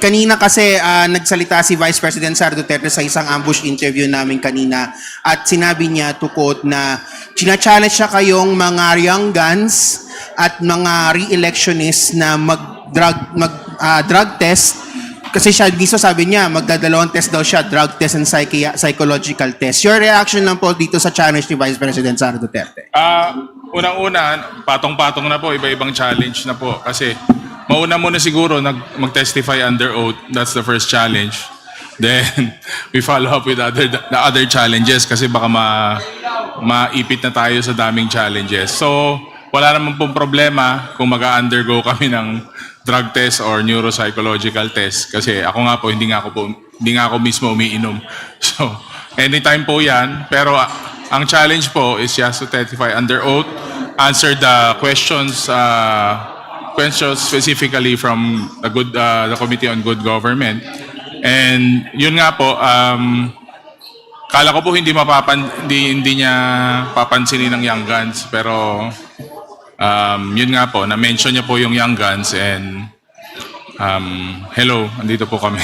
Kanina kasi nagsalita si Vice President Sara Duterte sa isang ambush interview namin kanina at sinabi niya to quote na china-challenge siya kayong mga young guns at mga re-electionists na drug test kasi siya mismo sabi niya magdadalawang test daw siya, drug test and psychological test. Your reaction lang po dito sa challenge ni Vice President Sara Duterte? Unang-una, patong-patong na po, iba-ibang challenge na po. Kasi mauna muna siguro mag-testify under oath. That's the first challenge. Then, we follow up with the other challenges kasi baka maipit na tayo sa daming challenges. So, wala naman pong problema kung mag-undergo kami ng drug test or neuropsychological test. Kasi ako nga po, hindi nga ako mismo umiinom. So, anytime po yan. Pero ang challenge po is just to testify under oath, answer the questions specifically from the Committee on Good Government. And yun nga po, kala ko po hindi niya papansinin ng Young Guns, pero yun nga po, na-mention niya po yung Young Guns and hello, andito po kami.